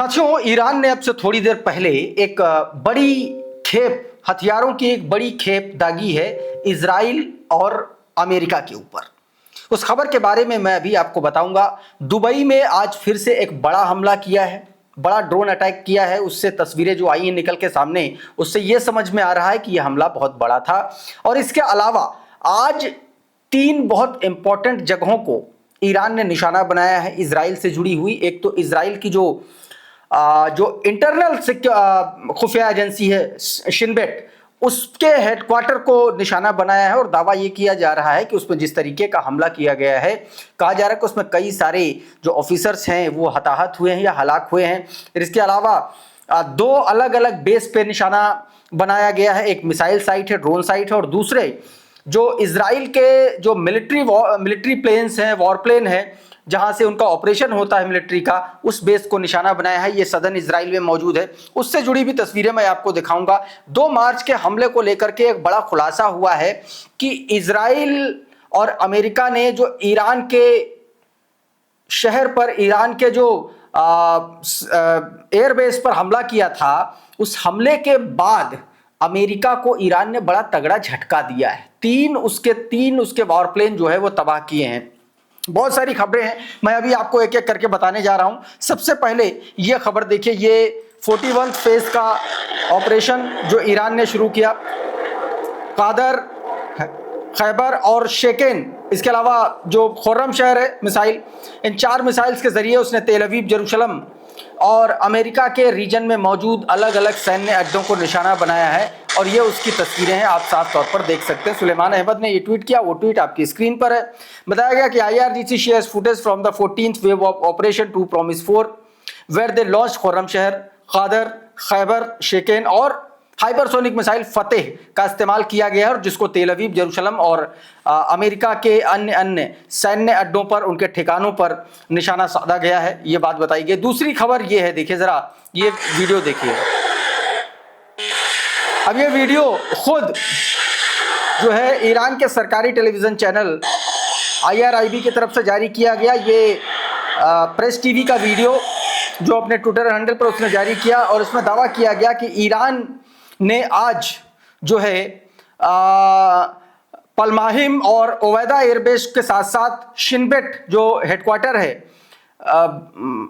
साथियों, ईरान ने अब से थोड़ी देर पहले एक बड़ी खेप, हथियारों की एक बड़ी खेप दागी है इजराइल और अमेरिका के ऊपर। उस खबर के बारे में मैं अभी आपको बताऊंगा। दुबई में आज फिर से एक बड़ा हमला किया है, बड़ा ड्रोन अटैक किया है। उससे तस्वीरें जो आई हैं निकल के सामने, उससे यह समझ में आ रहा है कि यह हमला बहुत बड़ा था। और इसके अलावा आज 3 बहुत इंपॉर्टेंट जगहों को ईरान ने निशाना बनाया है इजराइल से जुड़ी हुई। एक तो इजराइल की जो इंटरनल खुफिया एजेंसी है शिनबेट, उसके हेडक्वार्टर को निशाना बनाया है और दावा यह किया जा रहा है कि उसमें जिस तरीके का हमला किया गया है, कहा जा रहा है कि उसमें कई सारे जो ऑफिसर्स हैं वो हताहत हुए हैं या हलाक हुए हैं। इसके अलावा 2 अलग अलग बेस पे निशाना बनाया गया है। एक मिसाइल साइट है, ड्रोन साइट है, और दूसरे जो इजराइल के जो मिलिट्री प्लेन्स हैं, वॉर प्लेन है, जहां से उनका ऑपरेशन होता है मिलिट्री का, उस बेस को निशाना बनाया है। ये सदर्न इजराइल में मौजूद है। उससे जुड़ी भी तस्वीरें मैं आपको दिखाऊंगा। 2 मार्च के हमले को लेकर के एक बड़ा खुलासा हुआ है कि इजराइल और अमेरिका ने जो ईरान के शहर पर, ईरान के जो एयरबेस पर हमला किया था, उस हमले के बाद अमेरिका को ईरान ने बड़ा तगड़ा झटका दिया है। 3 उसके वॉर प्लेन जो है वो तबाह किए हैं। बहुत सारी खबरें हैं, मैं अभी आपको एक एक करके बताने जा रहा हूं। सबसे पहले यह खबर देखिए, ये 41 फेज का ऑपरेशन जो ईरान ने शुरू किया। कादर, खैबर और शेकेन, इसके अलावा जो खुर्रम शहर है मिसाइल, इन 4 मिसाइल्स के जरिए उसने तेल अवीव, जेरूशलम और अमेरिका के रीजन में मौजूद अलग अलग सैन्य अड्डों को निशाना बनाया है। और ये उसकी तस्वीरें हैं, आप साफ तौर पर देख सकते हैं। सुलेमान अहमद ने ये ट्वीट किया, वो ट्वीट आपकी स्क्रीन पर है। बताया गया कि IRGC shares footage from the 14th wave of operation to promise 4 where they launch Khorramshahr, Qadr, Khyber, शेकेन और हाइपरसोनिक मिसाइल फतेह का इस्तेमाल किया गया है, और जिसको तेल अवीव, जेरूशलम और अमेरिका के अन्य सैन्य अड्डों पर, उनके ठिकानों पर निशाना साधा गया है। ये बात बताई गई। दूसरी खबर ये है, देखिए जरा ये वीडियो देखिए। अब ये वीडियो खुद जो है ईरान के सरकारी टेलीविजन चैनल IRIB की तरफ से जारी किया गया। ये प्रेस टीवी का वीडियो जो अपने ट्विटर हैंडल पर उसने जारी किया, और इसमें दावा किया गया कि ईरान ने आज जो है पलमाहिम और ओवैदा एयरबेस के साथ साथ शिनबेट जो हेडक्वार्टर है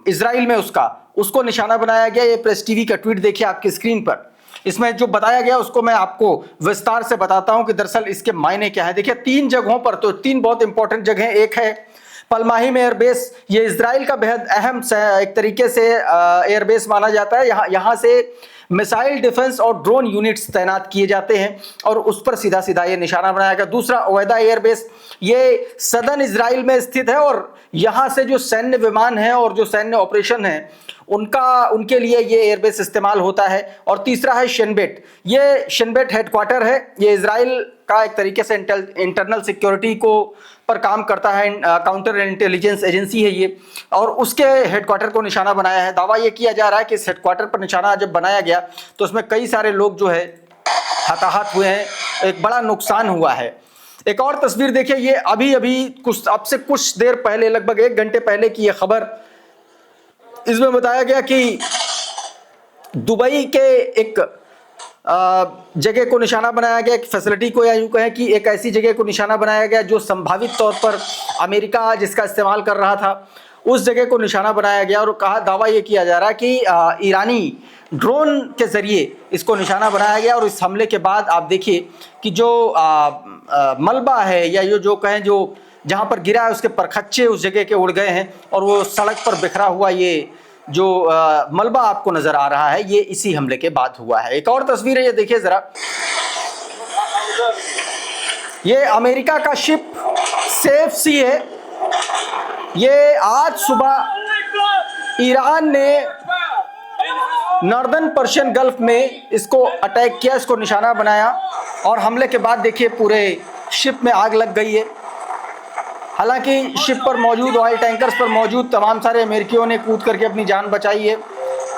इजराइल में, उसको निशाना बनाया गया। ये प्रेस टीवी का ट्वीट देखिए आपकी स्क्रीन पर। इसमें जो बताया गया उसको मैं आपको विस्तार से बताता हूं कि दरअसल इसके मायने क्या है। देखिए 3 जगहों पर, तो 3 बहुत इंपॉर्टेंट जगह। एक है पलमाहिम एयरबेस, ये इजराइल का बेहद अहम एक तरीके से एयरबेस माना जाता है। यहाँ से मिसाइल डिफेंस और ड्रोन यूनिट्स तैनात किए जाते हैं, और उस पर सीधा सीधा ये निशाना बनाया गया। दूसरा ओवैदा एयरबेस, ये सदर्न इजराइल में स्थित है, और यहाँ से जो सैन्य विमान है और जो सैन्य ऑपरेशन है उनके लिए ये एयरबेस इस्तेमाल होता है। और तीसरा है शिनबेट, ये शिनबेट हेडक्वार्टर है। ये इजराइल का एक तरीके से इंटरनल सिक्योरिटी को पर काम करता है, काउंटर इंटेलिजेंस एजेंसी है ये, और उसके हेडक्वार्टर को निशाना बनाया है। दावा ये किया जा रहा है कि इस हेडक्वार्टर पर निशाना जब बनाया गया तो उसमें कई सारे लोग जो है हताहत हुए हैं, एक बड़ा नुकसान हुआ है। एक और तस्वीर देखिए, ये अभी अब से कुछ देर पहले, लगभग 1 घंटे पहले की यह खबर। इसमें बताया गया कि दुबई के एक जगह को निशाना बनाया गया, एक फैसिलिटी को, या यूं कहें कि एक ऐसी जगह को निशाना बनाया गया जो संभावित तौर पर अमेरिका जिसका इस्तेमाल कर रहा था, उस जगह को निशाना बनाया गया। और दावा ये किया जा रहा है कि ईरानी ड्रोन के जरिए इसको निशाना बनाया गया। और इस हमले के बाद आप देखिए कि जो मलबा है, या ये जो कहें जो जहाँ पर गिरा है, उसके परखच्चे उस जगह के उड़ गए हैं, और वो सड़क पर बिखरा हुआ ये जो मलबा आपको नजर आ रहा है, ये इसी हमले के बाद हुआ है। एक और तस्वीर है, ये देखिए जरा, ये अमेरिका का शिप सेफ सी है। ये आज सुबह ईरान ने नॉर्दर्न पर्शियन गल्फ में इसको अटैक किया, इसको निशाना बनाया, और हमले के बाद देखिए पूरे शिप में आग लग गई है। हालांकि शिप पर मौजूद, ऑयल टैंकर्स पर मौजूद तमाम सारे अमेरिकियों ने कूद करके अपनी जान बचाई है,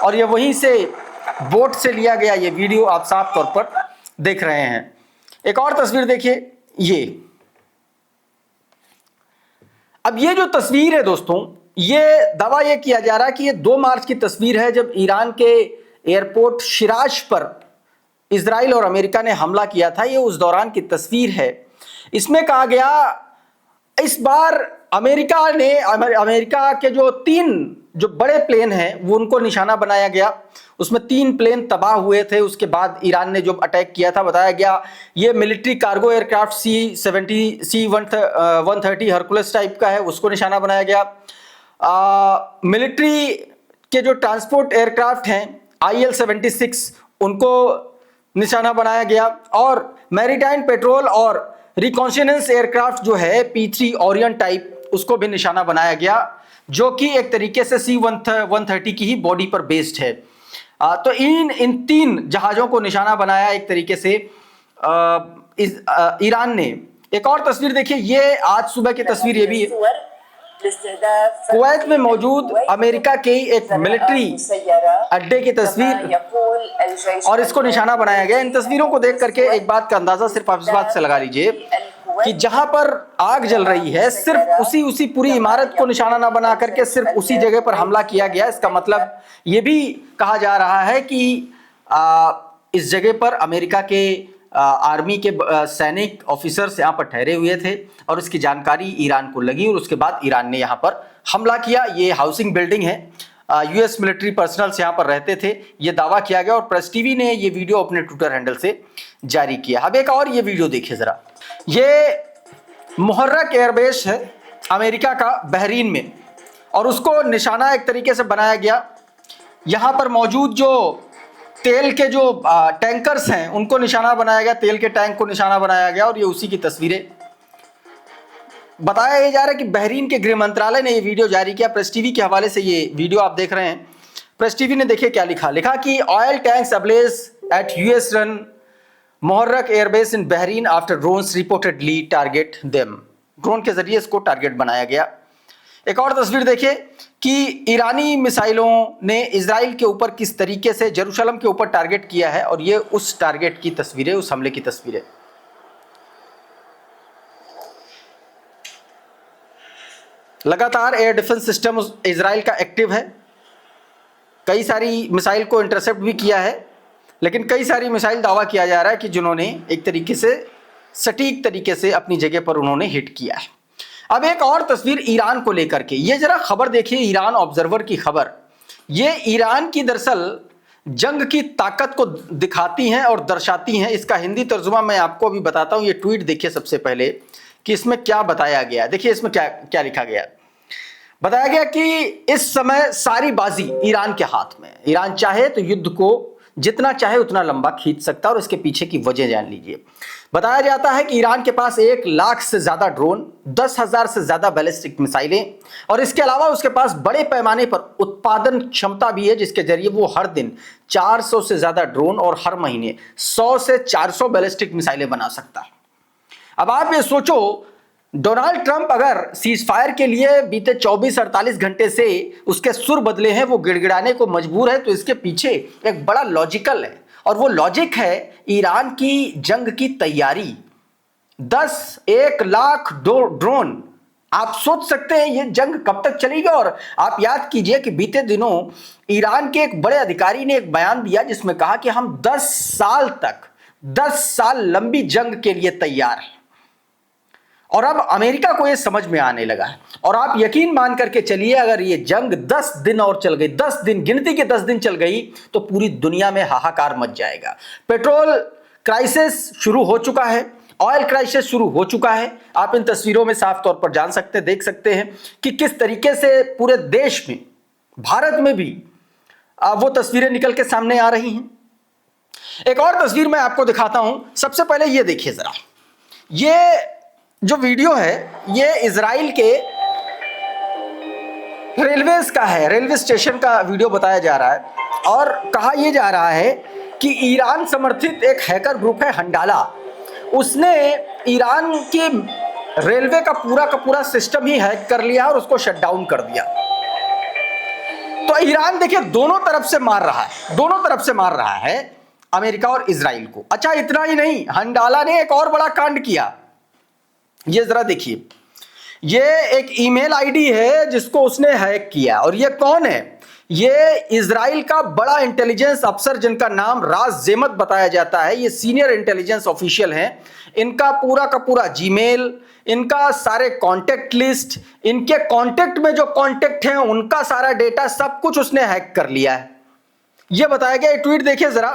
और ये वहीं से बोट से लिया गया ये वीडियो आप साफ तौर पर देख रहे हैं। एक और तस्वीर देखिए, ये अब ये जो तस्वीर है दोस्तों, ये दावा ये किया जा रहा है कि ये 2 मार्च की तस्वीर है जब ईरान के एयरपोर्ट शिराज पर इजराइल और अमेरिका ने हमला किया था। ये उस दौरान की तस्वीर है। इसमें कहा गया इस बार अमेरिका के जो 3 जो बड़े प्लेन हैं वो उनको निशाना बनाया गया। उसमें 3 प्लेन तबाह हुए थे। उसके बाद ईरान ने जो अटैक किया था, बताया गया ये military cargo aircraft C-130 Hercules type का है, उसको निशाना बनाया गया। मिलिट्री के जो ट्रांसपोर्ट एयरक्राफ्ट हैं IL-76 उनको निशाना बनाया गया, और मैरीटाइम पेट्रोल और रिकॉन्शनेंस एयरक्राफ्ट जो है P-3 ओरियन टाइप उसको भी निशाना बनाया गया, जो कि एक तरीके से C-130 की ही बॉडी पर बेस्ड है। तो इन 3 जहाजों को निशाना बनाया एक तरीके से ईरान ने। एक और तस्वीर देखिए, ये आज सुबह की तस्वीर ये भी है, कुवैत में मौजूद अमेरिका के एक मिलिट्री अड्डे की तस्वीर, और इसको निशाना बनाया गया। इन तस्वीरों को देख करके एक बात का अंदाजा सिर्फ आप इस बात से लगा लीजिए कि जहां पर आग जल रही है सिर्फ उसी पूरी इमारत को निशाना ना बना करके सिर्फ उसी जगह पर हमला किया गया। इसका मतलब ये भी कहा जा रहा है कि इस जगह पर अमेरिका के आर्मी के सैनिक ऑफिसर्स यहाँ पर ठहरे हुए थे और इसकी जानकारी ईरान को लगी, और उसके बाद ईरान ने यहाँ पर हमला किया। ये हाउसिंग बिल्डिंग है, यूएस मिलिट्री पर्सनल्स यहाँ पर रहते थे, ये दावा किया गया, और प्रेस टीवी ने ये वीडियो अपने ट्विटर हैंडल से जारी किया। अब एक और ये वीडियो देखिए जरा, ये मुहर्रक एयरबेस है अमेरिका का बहरीन में, और उसको निशाना एक तरीके से बनाया गया। यहाँ पर मौजूद जो तेल के जो टैंकर्स हैं उनको निशाना बनाया गया, तेल के टैंक को निशाना बनाया गया, और ये उसी की तस्वीरें। बताया ये जा रहा है कि बहरीन के गृह मंत्रालय ने ये वीडियो जारी किया। प्रेस टीवी के हवाले से ये वीडियो आप देख रहे हैं। प्रेस टीवी ने देखिए क्या लिखा कि oil tanks ablaze at US run Muharraq airbase in Bahrain after drones reportedly target them. Drone के जरिए इसको टारगेट बनाया गया। एक और तस्वीर देखिए कि ईरानी मिसाइलों ने इजराइल के ऊपर किस तरीके से जेरूशलम के ऊपर टारगेट किया है, और ये उस टारगेट की तस्वीरें, उस हमले की तस्वीरें। लगातार एयर डिफेंस सिस्टम इजराइल का एक्टिव है। कई सारी मिसाइल को इंटरसेप्ट भी किया है, लेकिन कई सारी मिसाइल दावा किया जा रहा है कि जिन्होंने एक तरीके से सटीक तरीके से अपनी जगह पर उन्होंने हिट किया है। अब एक और तस्वीर ईरान को लेकर के, ये जरा खबर देखिए, ईरान ऑब्जर्वर की खबर। ये ईरान की दरअसल जंग की ताकत को दिखाती हैं और दर्शाती हैं। इसका हिंदी तर्जुमा मैं आपको अभी बताता हूं। ये ट्वीट देखिए सबसे पहले कि इसमें क्या बताया गया। देखिए इसमें क्या क्या लिखा गया। बताया गया कि इस समय सारी बाजी ईरान के हाथ में है। ईरान चाहे तो युद्ध को जितना चाहे उतना लंबा खींच सकता है, और इसके पीछे की वजह जान लीजिए। बताया जाता है कि ईरान के पास 1 लाख से ज्यादा ड्रोन, 10,000 से ज्यादा बैलिस्टिक मिसाइलें, और इसके अलावा उसके पास बड़े पैमाने पर उत्पादन क्षमता भी है, जिसके जरिए वो हर दिन 400 से ज्यादा ड्रोन और हर महीने 100 से 400 बैलिस्टिक मिसाइलें बना सकता है। अब आप ये सोचो, डोनाल्ड ट्रंप अगर सीज फायर के लिए बीते 24-48 घंटे से उसके सुर बदले हैं, वो गिड़गिड़ाने को मजबूर है, तो इसके पीछे एक बड़ा लॉजिकल है, और वो लॉजिक है ईरान की जंग की तैयारी। 1 लाख ड्रोन, आप सोच सकते हैं ये जंग कब तक चलेगी। और आप याद कीजिए कि बीते दिनों ईरान के एक बड़े अधिकारी ने एक बयान दिया जिसमें कहा कि हम 10 साल लंबी जंग के लिए तैयार हैं। और अब अमेरिका को यह समझ में आने लगा है, और आप यकीन मान करके चलिए, अगर ये जंग 10 दिन और चल गई, 10 दिन, गिनती के 10 दिन चल गई, तो पूरी दुनिया में हाहाकार मच जाएगा। पेट्रोल क्राइसिस शुरू हो चुका है, ऑयल क्राइसिस शुरू हो चुका है। आप इन तस्वीरों में साफ तौर पर जान सकते, देख सकते हैं कि किस तरीके से पूरे देश में, भारत में भी वो तस्वीरें निकल के सामने आ रही हैं। एक और तस्वीर मैं आपको दिखाता हूं। सबसे पहले ये देखिए जरा, ये जो वीडियो है ये इजराइल के रेलवेज का है, रेलवे स्टेशन का वीडियो बताया जा रहा है, और कहा यह जा रहा है कि ईरान समर्थित एक हैकर ग्रुप है हंडाला, उसने ईरान के रेलवे का पूरा सिस्टम ही हैक कर लिया और उसको शट डाउन कर दिया। तो ईरान देखिए दोनों तरफ से मार रहा है अमेरिका और इजराइल को। अच्छा, इतना ही नहीं, हंडाला ने एक और बड़ा कांड किया। ये जरा देखिए, ये एक ईमेल आईडी है जिसको उसने हैक किया। और ये कौन है? ये इजराइल का बड़ा इंटेलिजेंस अफसर जिनका नाम राज जेमत बताया जाता है। ये सीनियर इंटेलिजेंस ऑफिशियल हैं। इनका पूरा का पूरा जीमेल, इनका सारे कांटेक्ट लिस्ट, इनके कांटेक्ट में जो कांटेक्ट हैं उनका सारा डेटा सब कुछ उसने हैक कर लिया है। यह बताया गया। ट्वीट देखिए जरा,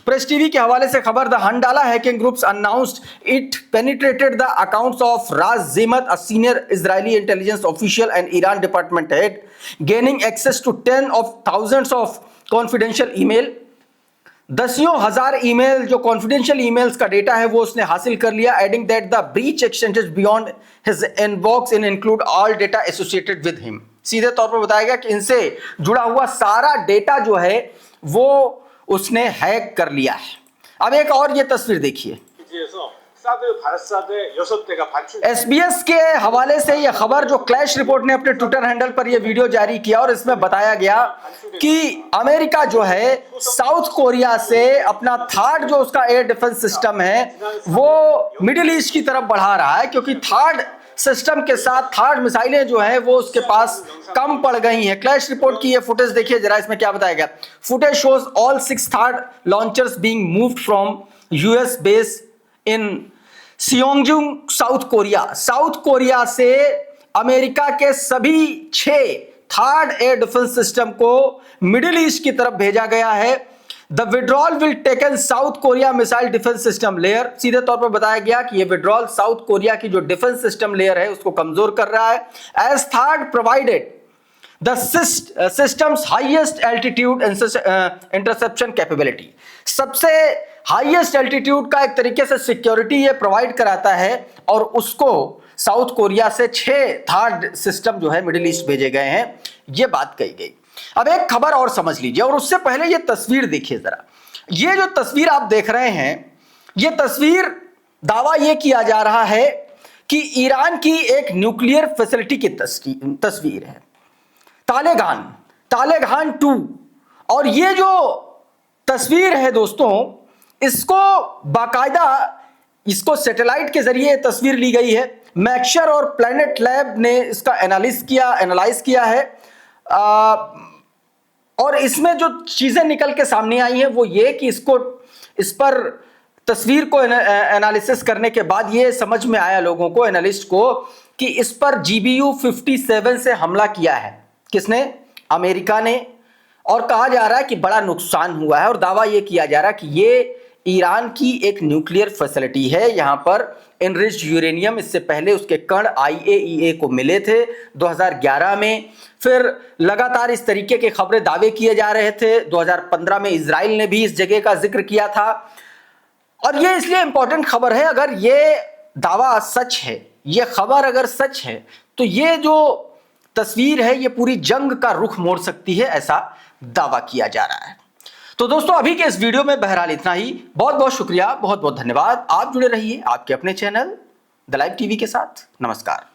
प्रेस टीवी के हवाले से खबर, the Handala hacking groups announced it penetrated the accounts of Raz Zimmt, a senior Israeli intelligence official and Iran department head, gaining access to 10 of thousands of confidential email. दसियों हजार email जो confidential emails का data है वो उसने हासिल कर लिया। Adding that the breach extended beyond his inbox in include all data associated with him. सीधे तौर पर बताया गया कि इनसे जुड़ा हुआ सारा डेटा जो है वो उसने हैक कर लिया है। अब एक और ये तस्वीर देखिए, SBS के हवाले से यह खबर जो क्लैश रिपोर्ट ने अपने ट्विटर हैंडल पर यह वीडियो जारी किया और इसमें बताया गया कि अमेरिका जो है साउथ कोरिया से अपना थर्ड जो उसका एयर डिफेंस सिस्टम है वो मिडिल ईस्ट की तरफ बढ़ा रहा है, क्योंकि थर्ड सिस्टम के साथ थर्ड मिसाइलें जो है वो उसके पास कम पड़ गई हैं। क्लैश रिपोर्ट की ये फुटेज देखिए जरा, इसमें क्या बताया गया। Footage shows all 6 THAAD launchers being moved from US base in Seongju, South Korea. South Korea से अमेरिका के सभी 6 थर्ड एयर डिफेंस सिस्टम को मिडिल ईस्ट की तरफ भेजा गया है। The withdrawal will taken South Korea missile defence system layer. सीधे तौर पर बताया गया कि यह विड्रॉल साउथ कोरिया की जो डिफेंस सिस्टम लेयर है उसको कमजोर कर रहा है। As third provided the systems highest altitude interception capability. सबसे हाईएस्ट एल्टीट्यूड का एक तरीके से सिक्योरिटी ये प्रोवाइड कराता है और उसको साउथ कोरिया से 6 थर्ड सिस्टम जो है मिडिल ईस्ट भेजे गए हैं, ये बात कही गई। अब एक खबर और समझ लीजिए, और उससे पहले ये तस्वीर देखिए जरा। ये जो तस्वीर आप देख रहे हैं, ये तस्वीर दावा ये किया जा रहा है कि ईरान की एक न्यूक्लियर फैसिलिटी की तस्वीर है, तालेगान 2। और ये जो तस्वीर है दोस्तों, इसको बाकायदा इसको सैटेलाइट के जरिए तस्वीर ली गई है। मैक्सर और प्लैनेट लैब ने इसका एनालाइज किया है। और इसमें जो चीजें निकल के सामने आई हैं वो ये कि इस पर तस्वीर को एनालिसिस करने के बाद ये समझ में आया लोगों को, एनालिस्ट को, कि इस पर GBU 57 से हमला किया है। किसने? अमेरिका ने। और कहा जा रहा है कि बड़ा नुकसान हुआ है और दावा यह किया जा रहा है कि ये ईरान की एक न्यूक्लियर फैसिलिटी है। यहां पर एनरिच्ड यूरेनियम, इससे पहले उसके कण IAEA को मिले थे 2011 में। फिर लगातार इस तरीके के खबरें दावे किए जा रहे थे। 2015 में इजराइल ने भी इस जगह का जिक्र किया था। और ये इसलिए इंपॉर्टेंट खबर है, अगर ये दावा सच है, ये खबर अगर सच है, तो ये जो तस्वीर है ये पूरी जंग का रुख मोड़ सकती है, ऐसा दावा किया जा रहा है। तो दोस्तों अभी के इस वीडियो में बहरहाल इतना ही। बहुत बहुत शुक्रिया, बहुत बहुत धन्यवाद। आप जुड़े रहिए आपके अपने चैनल द लाइव टीवी के साथ। नमस्कार।